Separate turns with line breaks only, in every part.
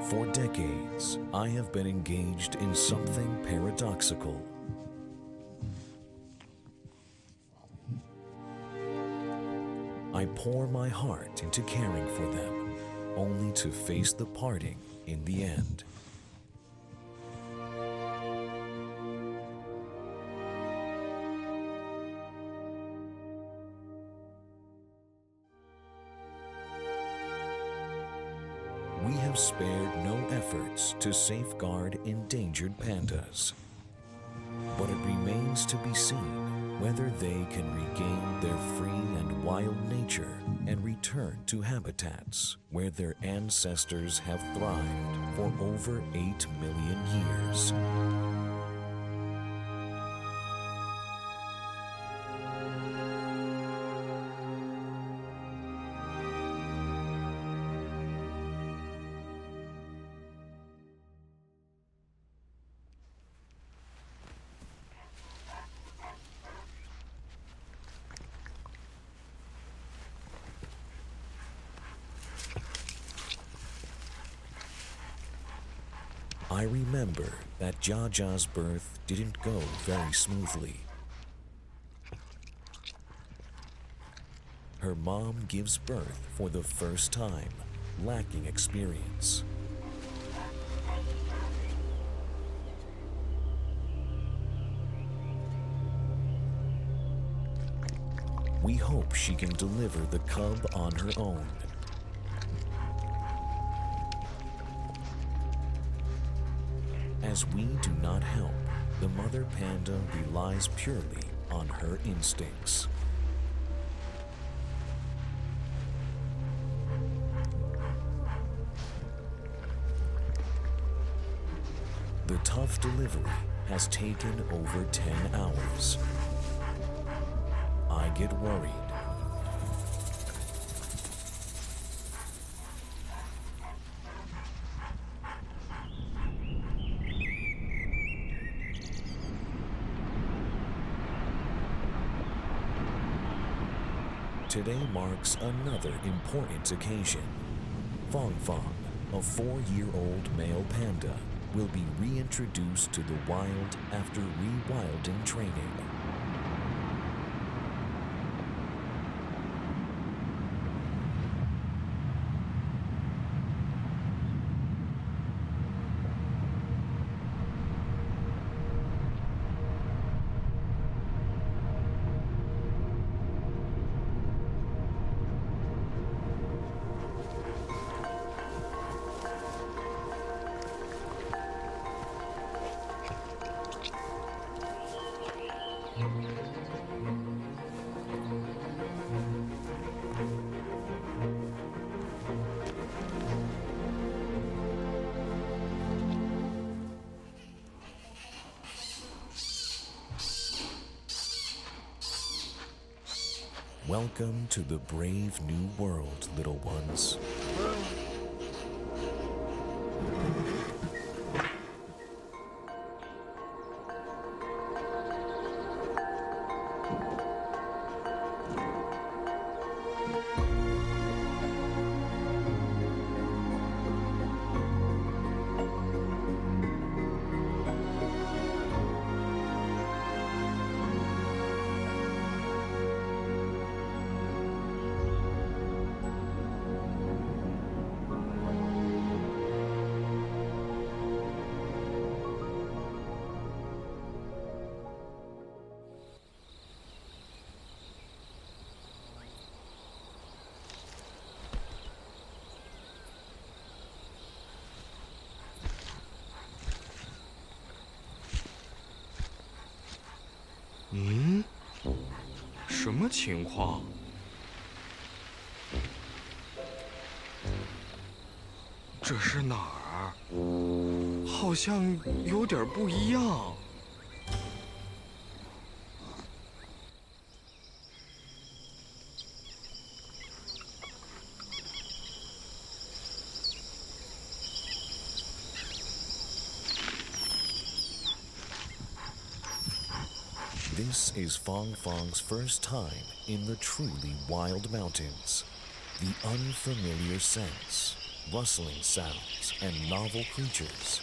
For decades, I have been engaged in something paradoxical. I pour my heart into caring for them, only to face the parting in the end. We have spared no efforts to safeguard endangered pandas, but it remains to be seen whether they can regain their free and wild nature and return to habitats where their ancestors have thrived for over 8 million years. I remember that Jaja's birth didn't go very smoothly. Her mom gives birth for the first time, lacking experience. We hope she can deliver the cub on her own. As we do not help, the mother panda relies purely on her instincts. The tough delivery has taken over 10 hours. I get worried. Today marks another important occasion. Fong Fong, a 4-year-old male panda, will be reintroduced to the wild after rewilding training. Welcome to the brave new world, little ones.
嗯，什么情况？这是哪儿？好像有点不一样。
This is Fong Fong's first time in the truly wild mountains. The unfamiliar scents, rustling sounds, and novel creatures.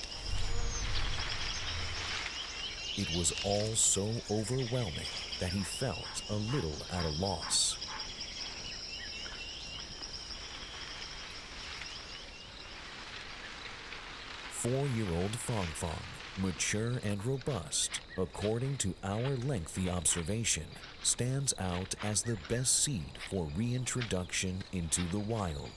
It was all so overwhelming that he felt a little at a loss. Four-year-old Fong Fong, mature and robust, according to our lengthy observation, stands out as the best seed for reintroduction into the wild.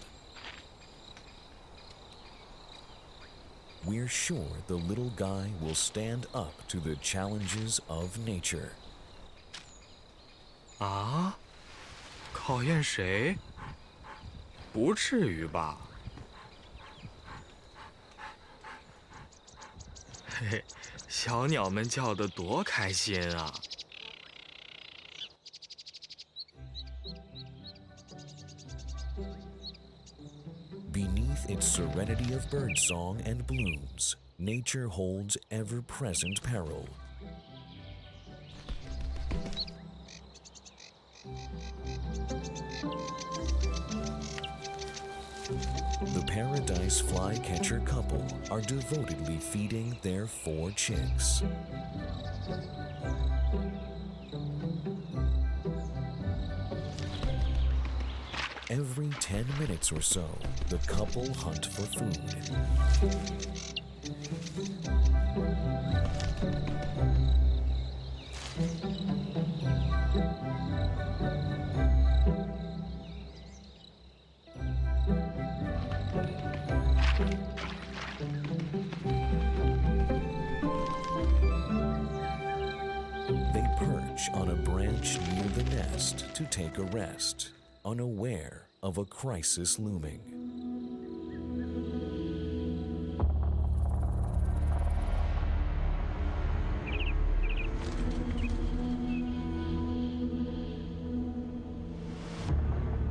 We're sure the little guy will stand up to the challenges of nature.
啊？考验谁？不至于吧？嘿嘿，小鸟们叫得多开心啊！
Beneath its serenity of birdsong and blooms, nature holds ever-present peril. The paradise flycatcher couple are devotedly feeding their 4 chicks. Every 10 minutes or so, the couple hunt for food. They perch on a branch near the nest to take a rest, unaware of a crisis looming.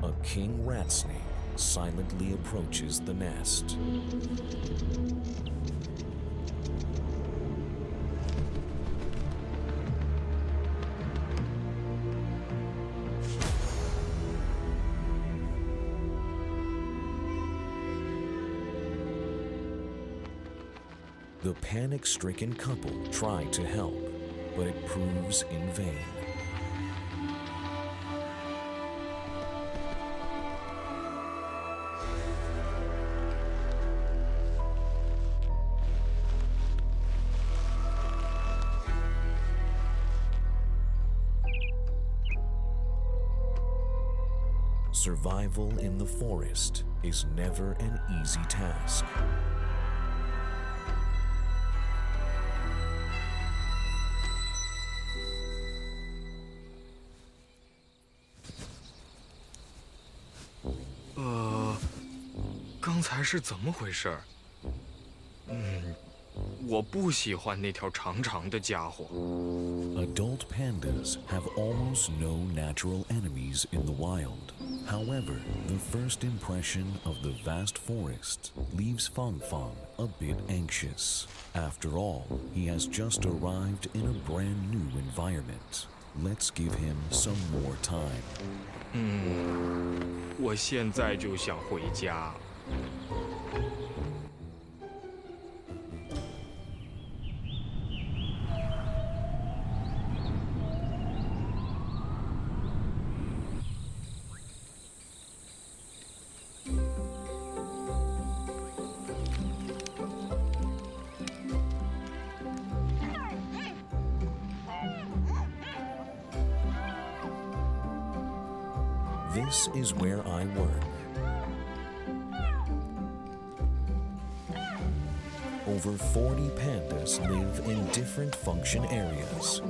A king rat snake silently approaches the nest. The panic-stricken couple try to help, but it proves in vain. Survival in the forest is never an easy task.
刚才是怎么回事？我不喜欢那条长长的家伙。
Adult pandas have almost no natural enemies in the wild. However, the first impression of the vast forest leaves Fong Fong a bit anxious. After all, he has just arrived in a brand new environment. Let's give him some more time.
我现在就想回家。
This is where I work. Over 40 pandas live in different function areas.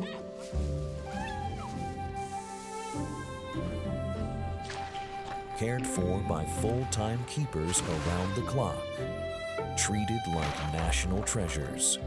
Cared for by full-time keepers around the clock, treated like national treasures.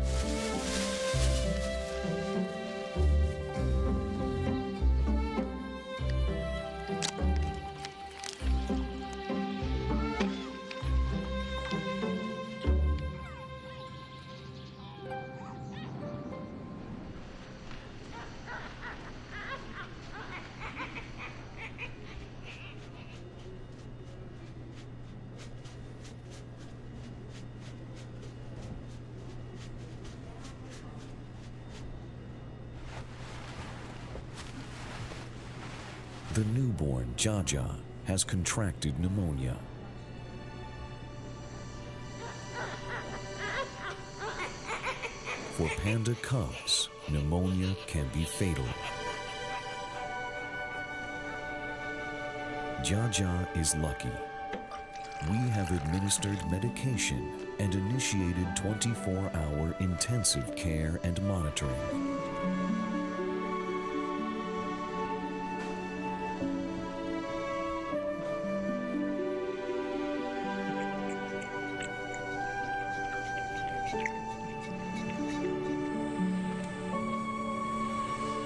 The newborn Jaja has contracted pneumonia. For panda cubs, pneumonia can be fatal. Jaja is lucky. We have administered medication and initiated 24-hour intensive care and monitoring.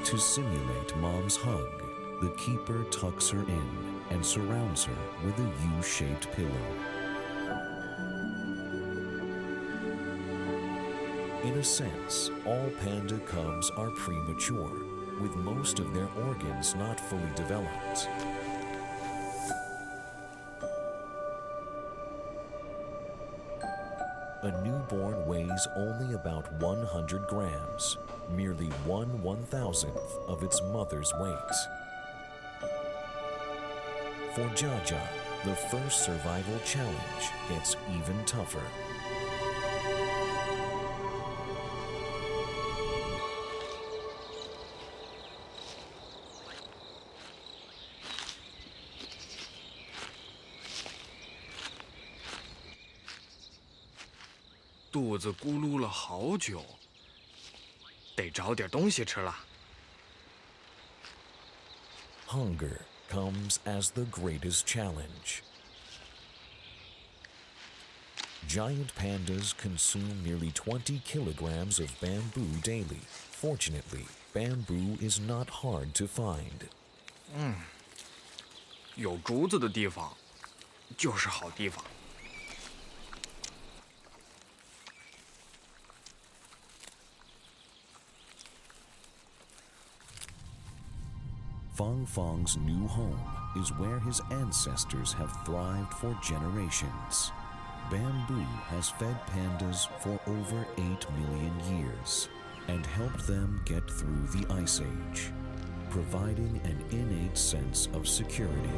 To simulate mom's hug, the keeper tucks her in and surrounds her with a U-shaped pillow. In a sense, all panda cubs are premature, with most of their organs not fully developed. A newborn weighs only about 100 grams, merely 1/1000th of its mother's weight. For Jaja, the first survival challenge gets even tougher.
肚子咕噜了好久，得找点东西吃了。
Hunger comes as the greatest challenge. Giant pandas consume nearly 20 kilograms of bamboo daily. Fortunately, bamboo is not hard to find.
有竹子的地方，就是好地方。
Fang Fang's new home is where his ancestors have thrived for generations. Bamboo has fed pandas for over 8 million years and helped them get through the Ice Age, providing an innate sense of security.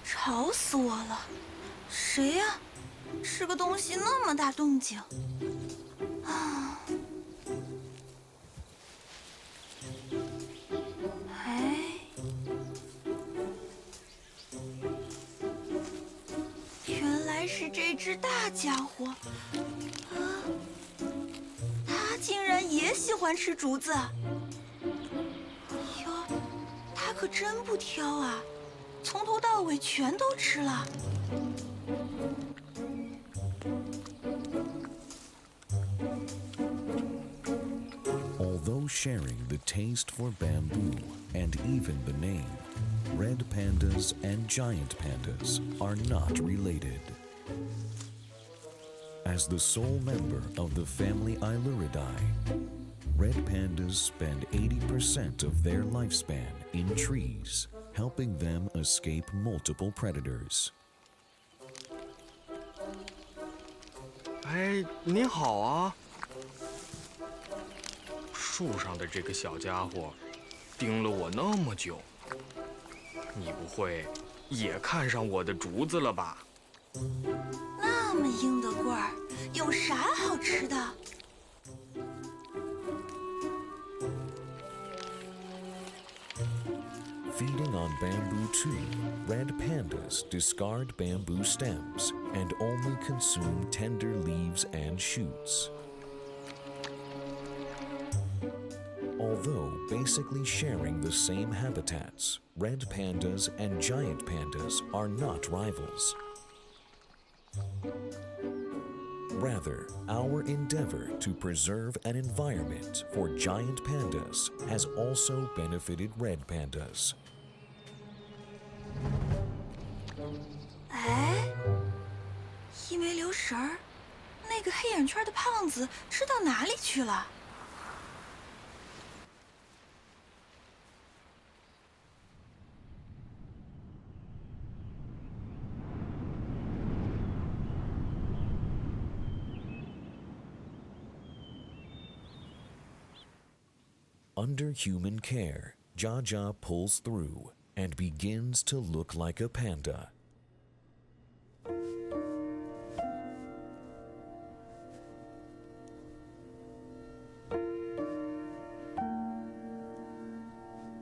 “吵死我了！谁呀？吃个东西那么大动静！啊！哎，原来是这只大家伙！啊，它竟然也喜欢吃竹子！哟，它可真不挑啊！” 从头到尾全都吃了。
Although sharing the taste for bamboo and even the name, red pandas and giant pandas are not related. As the sole member of the family Ailuridae, red pandas spend 80% of their lifespan in trees, helping them escape multiple predators.
哎，你好啊！树上的这个小家伙，盯了我那么久，你不会也看上我的竹子了吧？
那么硬的棍儿，有啥好吃的？
Feeding on bamboo too, red pandas discard bamboo stems and only consume tender leaves and shoots. Although basically sharing the same habitats, red pandas and giant pandas are not rivals. Rather, our endeavor to preserve an environment for giant pandas has also benefited red pandas.
哎，一没留神儿，那个黑眼圈的胖子吃到哪里去了？
Under human care, Jaja pulls through and begins to look like a panda.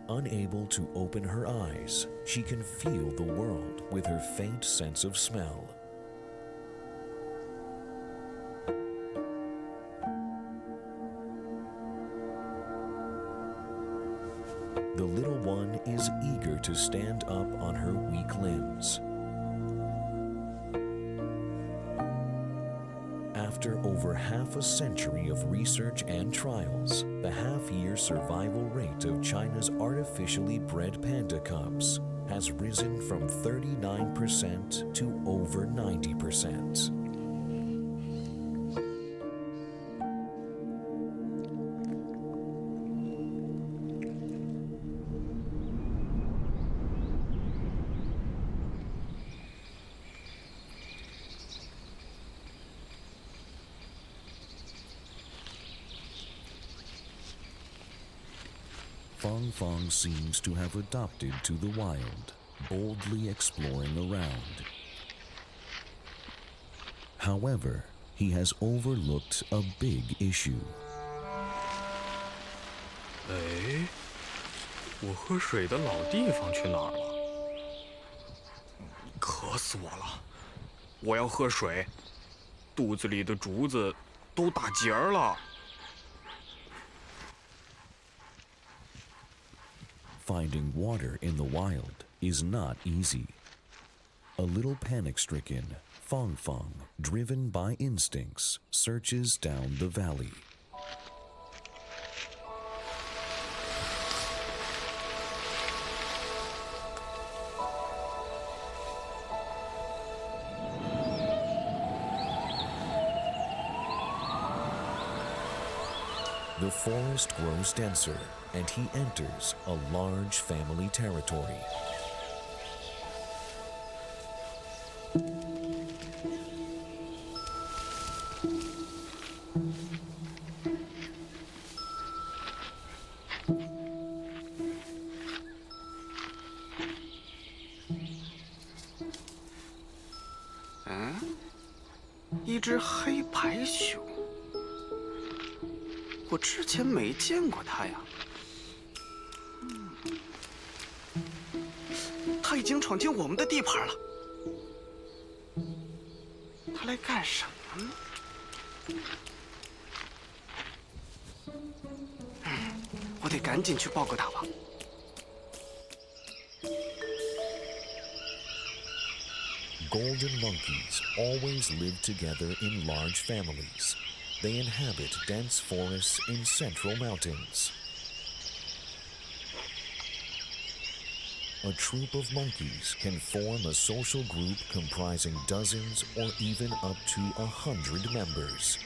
Unable to open her eyes, she can feel the world with her faint sense of smell. The little one is eager to stand up on her weak limbs. After over half a century of research and trials, the half-year survival rate of China's artificially bred panda cubs has risen from 39% to over 90%. Fang seems to have adopted to the wild, boldly exploring around. However, he has overlooked a big issue.
哎，我喝水的老地方去哪儿了？渴死我了！我要喝水，肚子里的竹子都打结儿了。
Finding water in the wild is not easy. A little panic-stricken, Fang, driven by instincts, searches down the valley. The forest grows denser, and he enters a large family territory.
"一只黑白熊，我之前没见过它呀。它已经闯进我们的地盘了。它来干什么呢？我得赶紧去报告它吧。"
Golden monkeys always live together in large families. They inhabit dense forests in central mountains. A troop of monkeys can form a social group comprising dozens or even up to 100 members.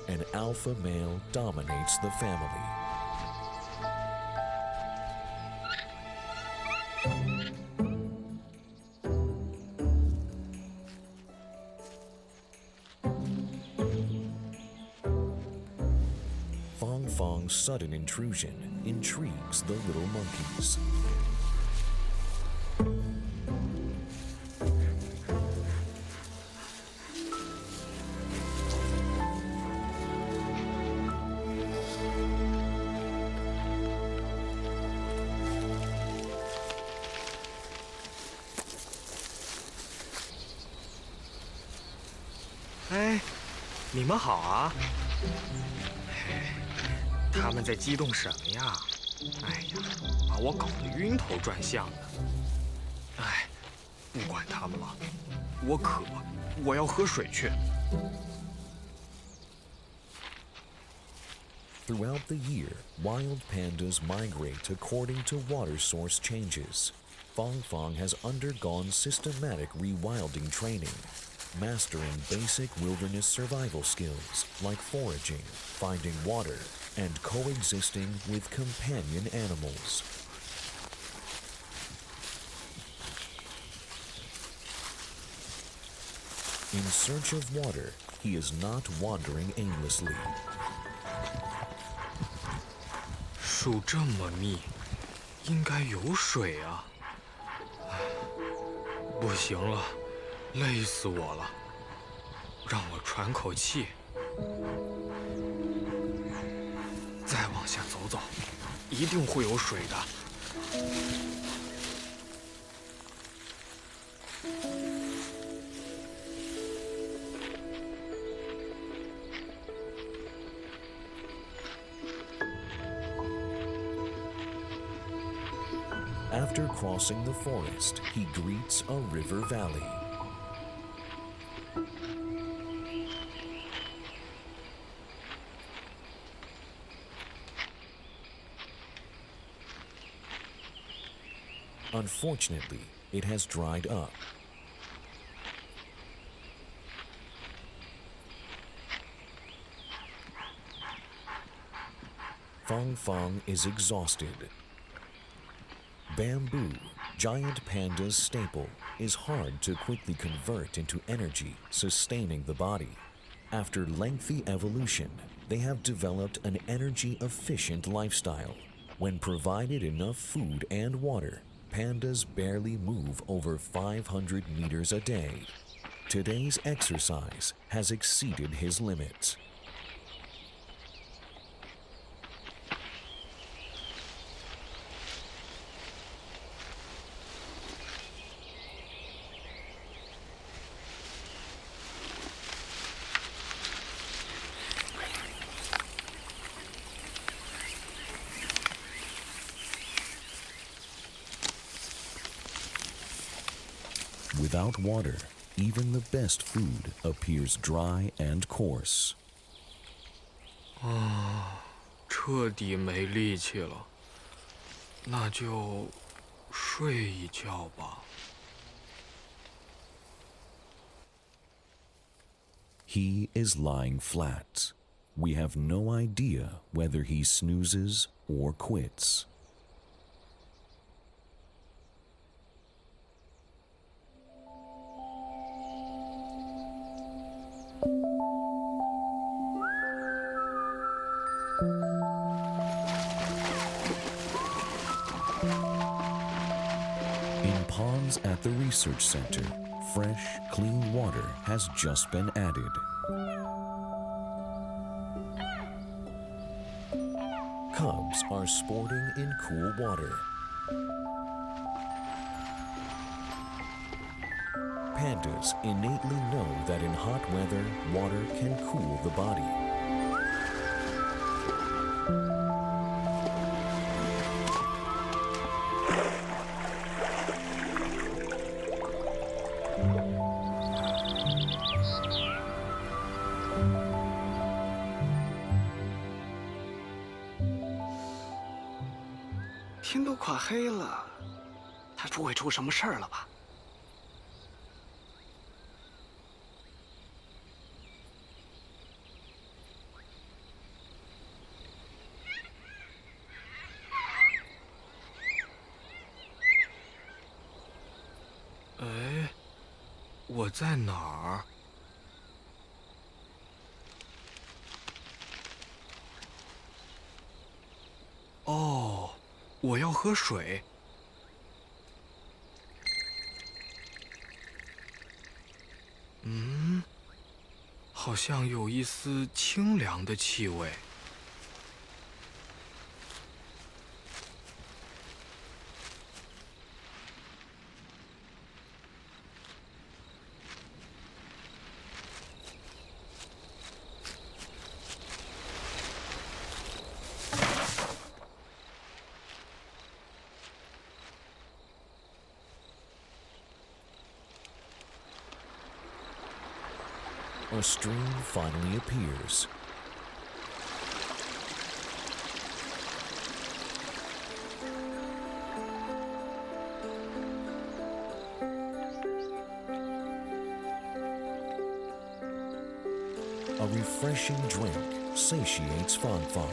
An alpha male dominates the family. Fang's sudden intrusion intrigues the little monkeys.
"哎，你们好啊！他们在激动什么呀？哎呀，把我搞得晕头转向的。哎，不管他们了，我渴，我要喝水去。"
Throughout the year, wild pandas migrate according to water source changes. Fang has undergone systematic rewilding training, mastering basic wilderness survival skills like foraging, finding water, and coexisting with companion animals. In search of water, he is not wandering aimlessly.
树这么密，应该有水啊！唉，不行了，累死我了，让我喘口气。再往下走走，一定会有水的。
After crossing the forest, he greets a river valley. Unfortunately, it has dried up. Fong Fong is exhausted. Bamboo, giant panda's staple, is hard to quickly convert into energy, sustaining the body. After lengthy evolution, they have developed an energy-efficient lifestyle. When provided enough food and water, pandas barely move over 500 meters a day. Today's exercise has exceeded his limits. Without water, even the best food appears dry and coarse.
彻底没力气了，那就睡一觉吧。
He is lying flat. We have no idea whether he snoozes or quits. In ponds at the research center, fresh, clean water has just been added. Cubs are sporting in cool water. Pandas innately know that in hot weather, water can cool the body.
“天都快黑了，他不会出什么事儿了吧？”
哎，我在哪儿？哦，我要喝水。好像有一丝清凉的气味。
A stream finally appears. A refreshing drink satiates Fong Fong.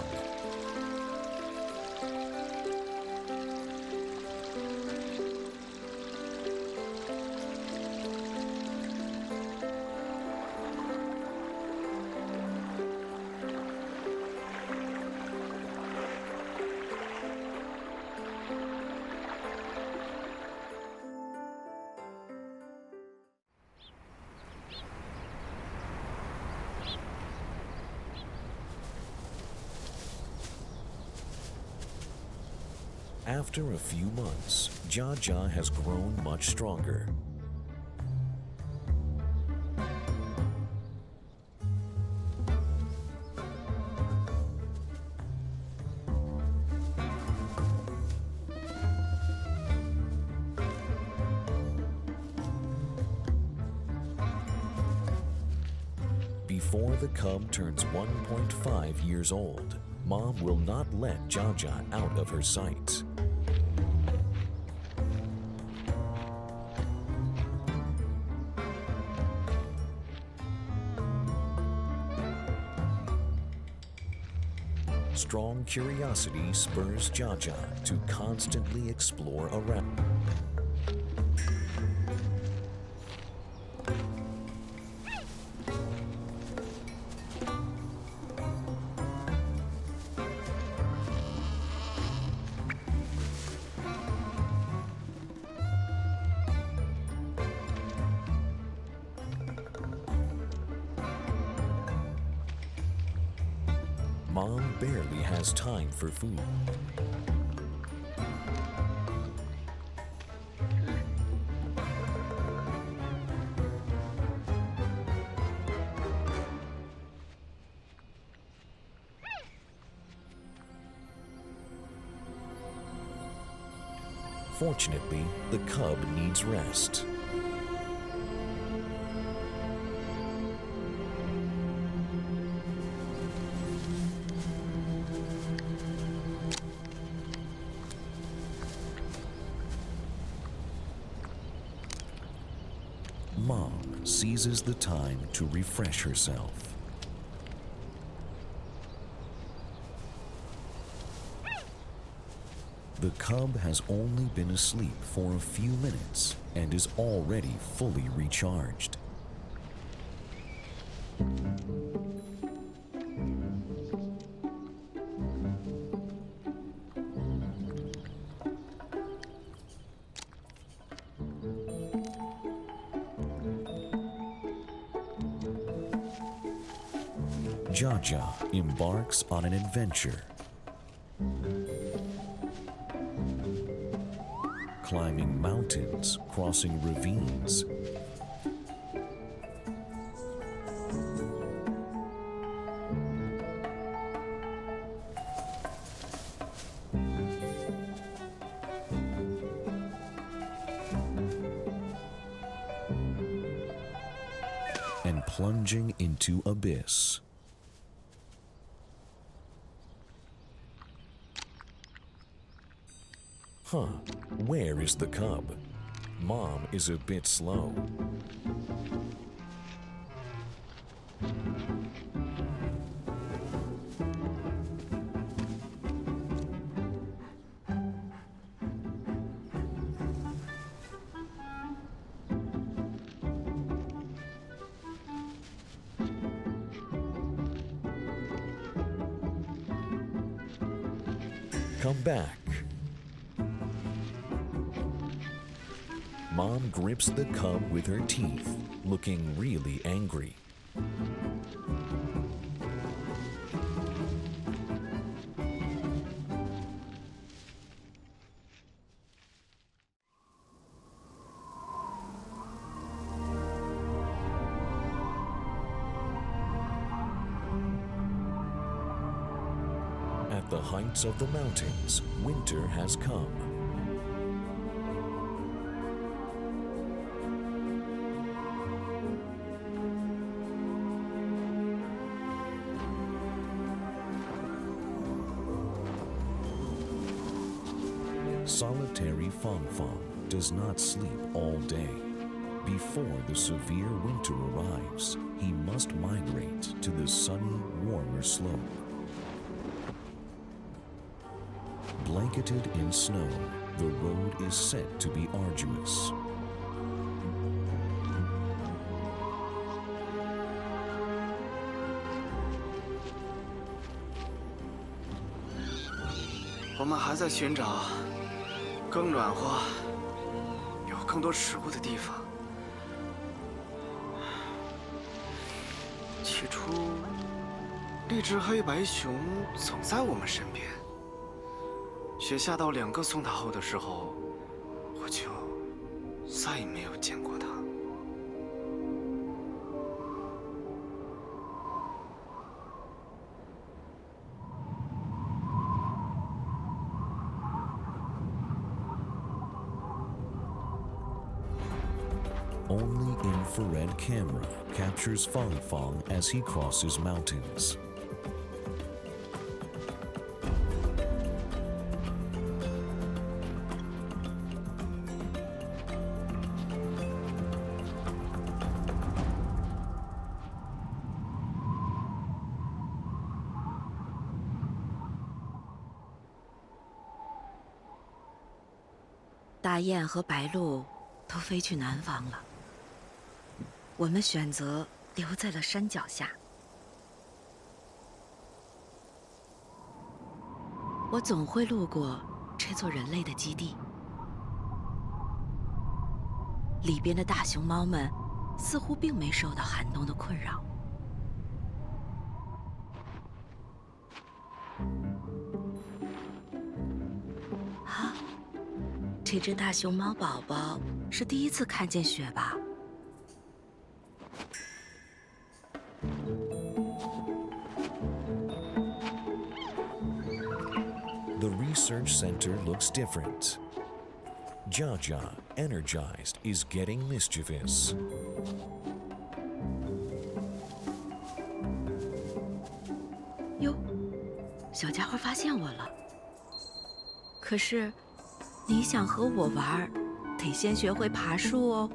After a few months, Jaja has grown much stronger. Before the cub turns 1.5 years old, Mom will not let Jaja out of her sight. Strong curiosity spurs Jaja to constantly explore around. Mom barely has time for food. Fortunately, the cub needs rest. Mom seizes the time to refresh herself. The cub has only been asleep for a few minutes and is already fully recharged. Jaja embarks on an adventure. Climbing mountains, crossing ravines. And plunging into abyss. Huh, where is the cub? Mom is a bit slow. Come back. Mom grips the cub with her teeth, looking really angry. At the heights of the mountains, winter has come. Solitary Fong Fong does not sleep all day. Before the severe winter arrives, he must migrate to the sunny, warmer slope. Blanketed in snow, the road is set to be arduous.
我们还在寻找更暖和、有更多食物的地方。起初，那只黑白熊总在我们身边，雪下到2个送他后的时候，我就再也没有见过他。
Only infrared camera captures Fang Fang as he crosses mountains.
"大雁和白鹭都飞去南方了，我们选择留在了山脚下。我总会路过这座人类的基地，里边的大熊猫们似乎并没受到寒冬的困扰。啊，这只大熊猫宝宝是第一次看见雪吧？"
The research center looks different. Jaja, energized, is getting mischievous.
哟，小家伙发现我了。可是，你想和我玩，得先学会爬树哦。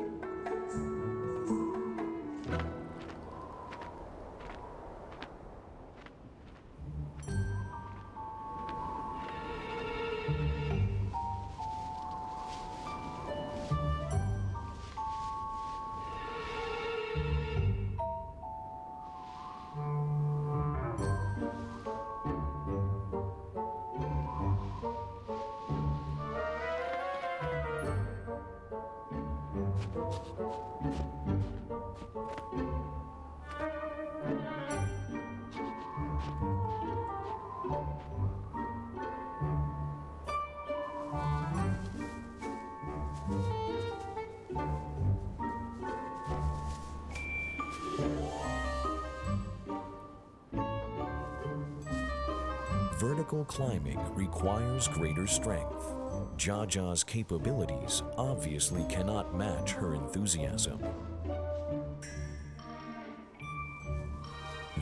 Vertical climbing requires greater strength. Jaja's capabilities obviously cannot match her enthusiasm.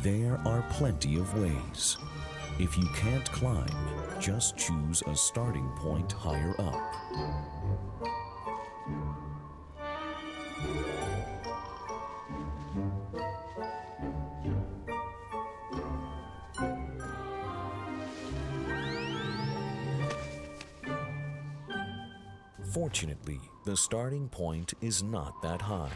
There are plenty of ways. If you can't climb, just choose a starting point higher up. Fortunately, the starting point is not that high.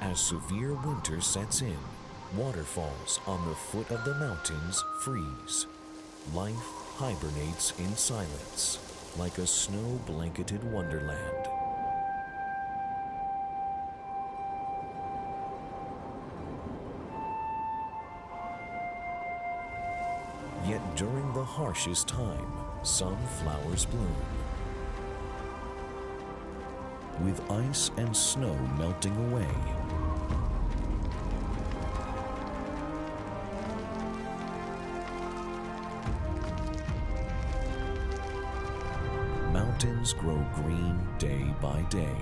As severe winter sets in, waterfalls on the foot of the mountains freeze. Life hibernates in silence, like a snow-blanketed wonderland. Yet during the harshest time, some flowers bloom. With ice and snow melting away, mountains grow green day by day.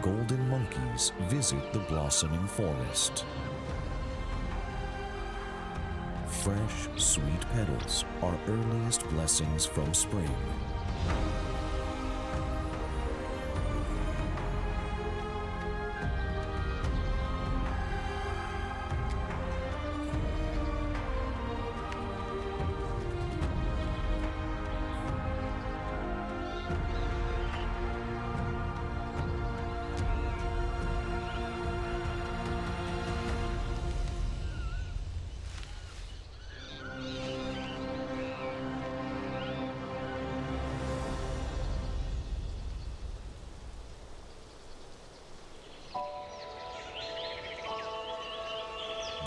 Golden monkeys visit the blossoming forest. Fresh, sweet petals are earliest blessings from spring.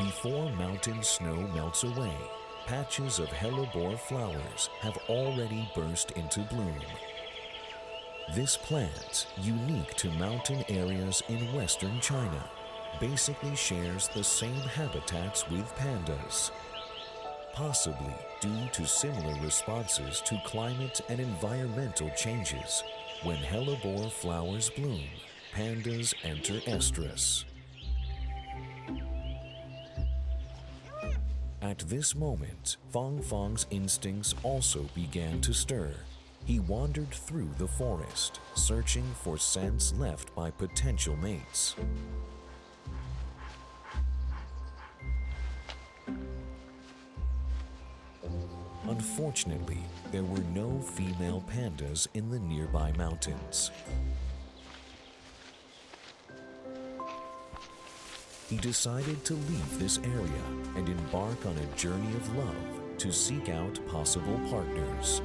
Before mountain snow melts away, patches of hellebore flowers have already burst into bloom. This plant, unique to mountain areas in western China, basically shares the same habitats with pandas. Possibly due to similar responses to climate and environmental changes, when hellebore flowers bloom, pandas enter estrus. At this moment, Fang Fang's instincts also began to stir. He wandered through the forest, searching for scents left by potential mates. Unfortunately, there were no female pandas in the nearby mountains. He decided to leave this area and embark on a journey of love to seek out possible partners.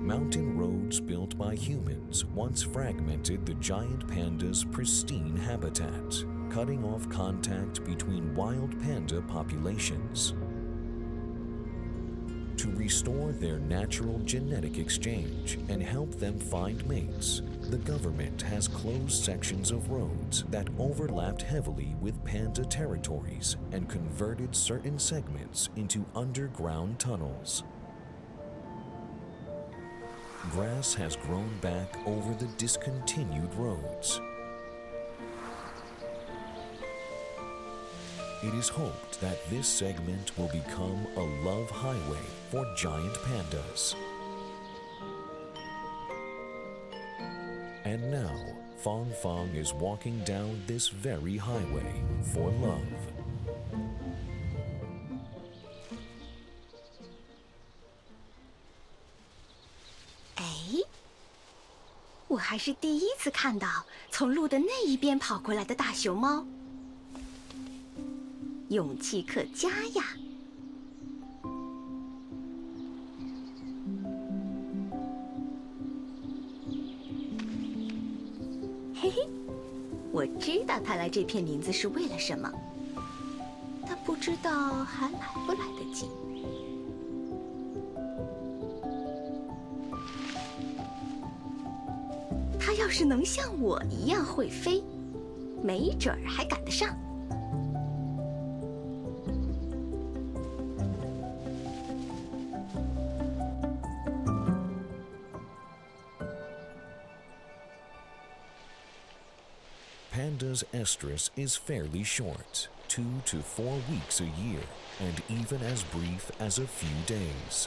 Mountain roads built by humans once fragmented the giant panda's pristine habitat, cutting off contact between wild panda populations. To restore their natural genetic exchange and help them find mates, the government has closed sections of roads that overlapped heavily with panda territories and converted certain segments into underground tunnels. Grass has grown back over the discontinued roads. It is hoped that this segment will become a love highway for giant pandas. And now, Fang Fang is walking down this very highway for love.
我还是第一次看到从路的那一边跑过来的大熊猫，勇气可嘉呀！嘿嘿，我知道他来这片林子是为了什么，但不知道还来不来得及。 他要是能像我一样会飞，没准儿还赶得上。
Panda's estrus is fairly short, 2 to 4 weeks a year, and even as brief as a few days.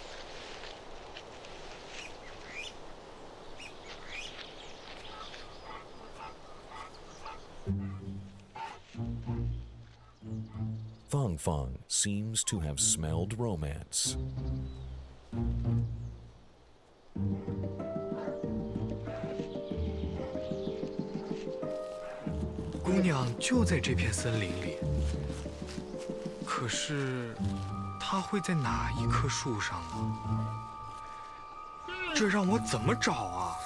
Fang Fang seems to have smelled romance.
姑娘就在这片森林里，可是她会在哪一棵树上呢？这让我怎么找啊？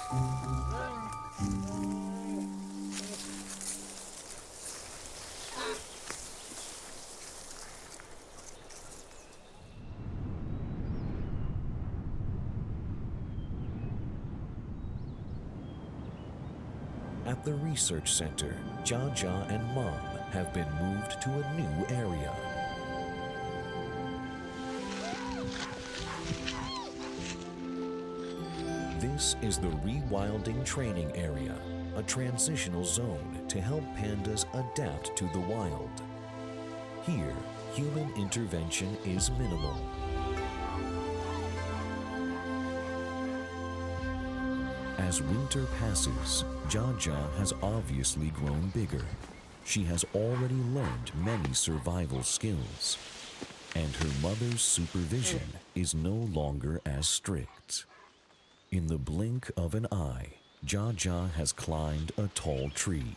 At the research center, Jia Jia and Mom have been moved to a new area. This is the rewilding training area, a transitional zone to help pandas adapt to the wild. Here, human intervention is minimal. As winter passes, Jia Jia has obviously grown bigger. She has already learned many survival skills, and her mother's supervision is no longer as strict. In the blink of an eye, Jaja has climbed a tall tree.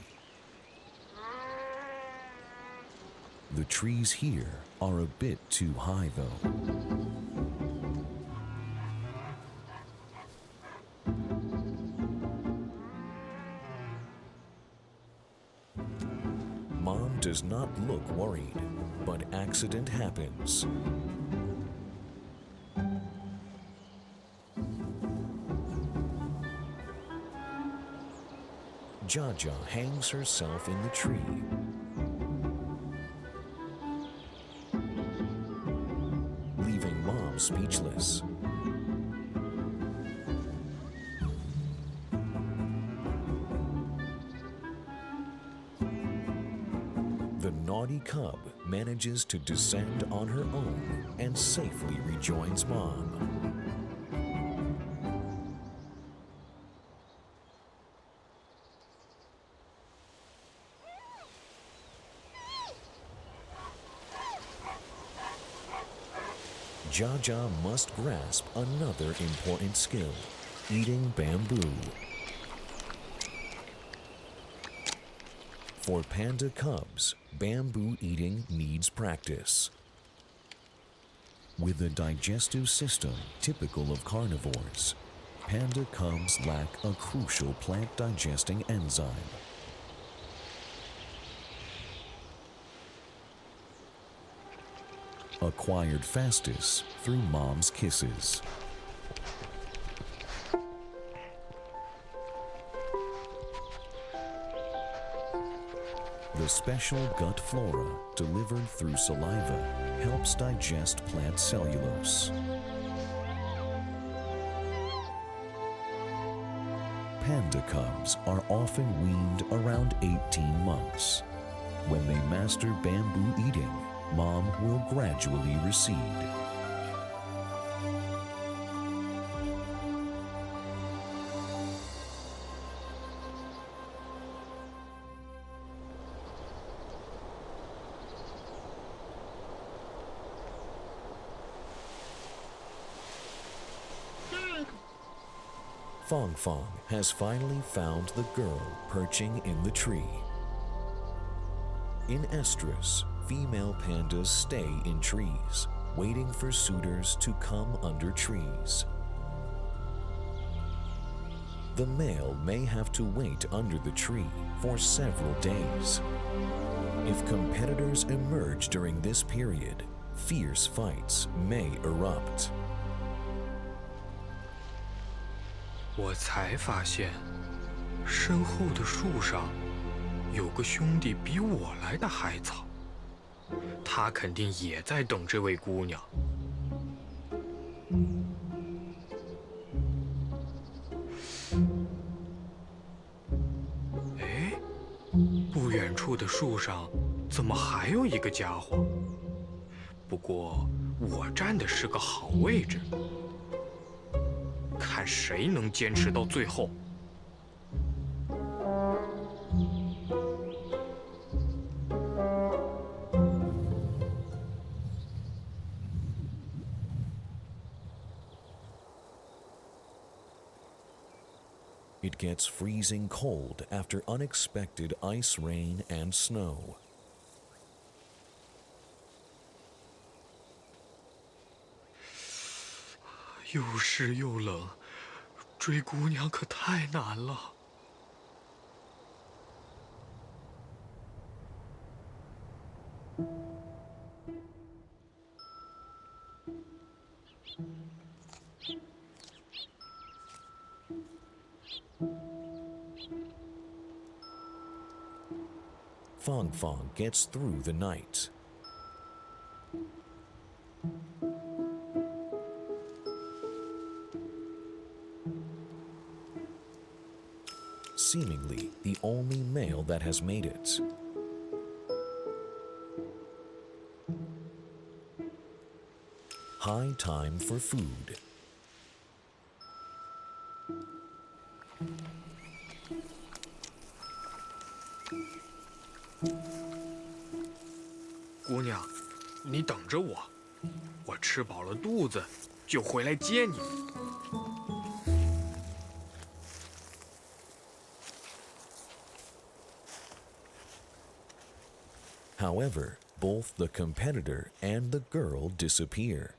The trees here are a bit too high, though. Mom does not look worried, but accident happens. Jaja hangs herself in the tree. Leaving Mom speechless. The naughty cub manages to descend on her own and safely rejoins Mom. Jaja must grasp another important skill, eating bamboo. For panda cubs, bamboo eating needs practice. With a digestive system typical of carnivores, panda cubs lack a crucial plant-digesting enzyme. Acquired fastest through Mom's kisses. The special gut flora delivered through saliva helps digest plant cellulose. Panda cubs are often weaned around 18 months. When they master bamboo eating, Mom will gradually recede. Fong Fong has finally found the girl perching in the tree. In estrus, female pandas stay in trees, waiting for suitors to come under trees. The male may have to wait under the tree for several days. If competitors emerge during this period, fierce fights may erupt.
我才发现，身后的树上有个兄弟比我来的还早，他肯定也在等这位姑娘。哎，不远处的树上怎么还有一个家伙？不过我站的是个好位置。 看谁能坚持到最后。
It gets freezing cold after unexpected ice rain and snow.
又湿又冷，追姑娘可太难了。
Fong Fong gets through the night. Seemingly the only male that has made it. High time for food.
"姑娘，你等着我，我吃饱了肚子就回来接你。"
However, both the competitor and the girl disappear.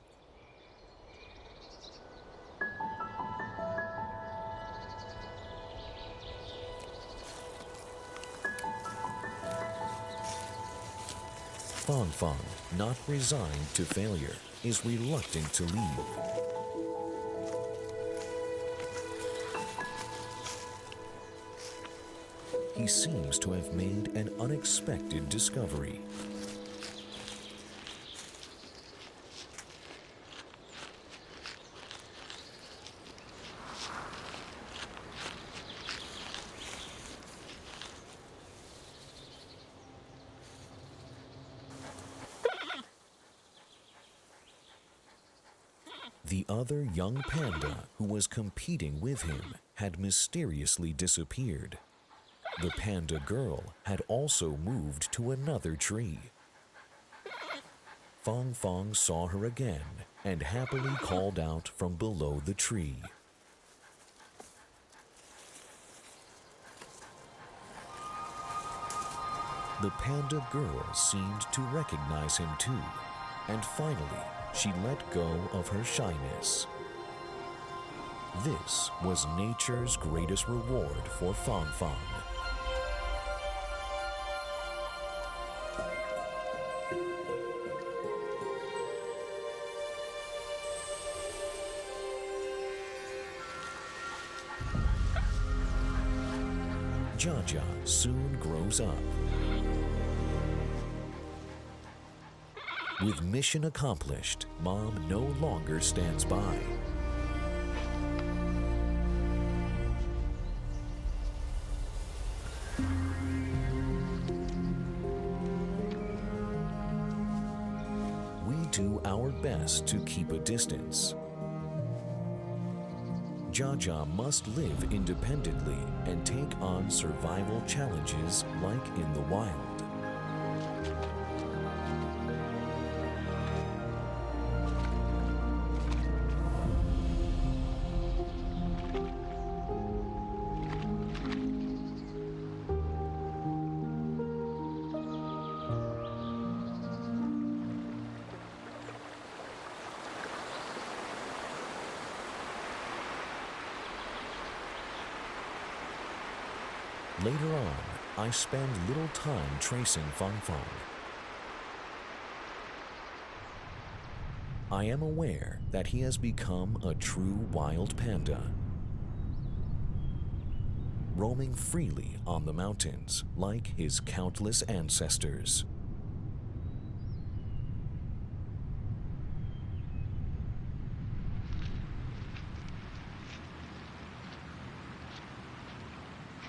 Fong Fong, not resigned to failure, is reluctant to leave. He seems to have made an unexpected discovery. The other young panda who was competing with him had mysteriously disappeared. The panda girl had also moved to another tree. Fong Fong saw her again and happily called out from below the tree. The panda girl seemed to recognize him too, and finally she let go of her shyness. This was nature's greatest reward for Fong Fong. Jaja soon grows up. With mission accomplished, Mom no longer stands by. We do our best to keep a distance. Jaja must live independently and take on survival challenges like in the wild. Later on, I spend little time tracing Fong Fong. I am aware that he has become a true wild panda, roaming freely on the mountains like his countless ancestors.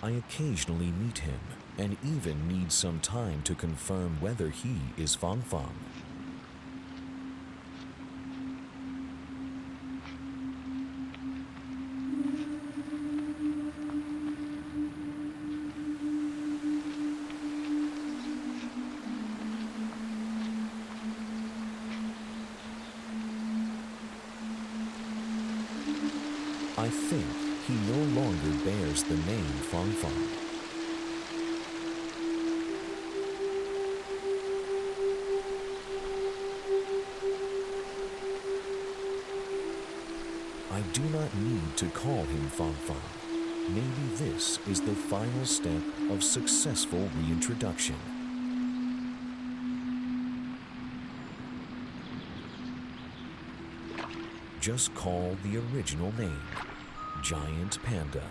I occasionally meet him and even need some time to confirm whether he is Fong Fong. I think he no longer bears the name Fong Fong. I do not need to call him Fong Fong. Maybe this is the final step of successful reintroduction. Just call the original name, Giant Panda.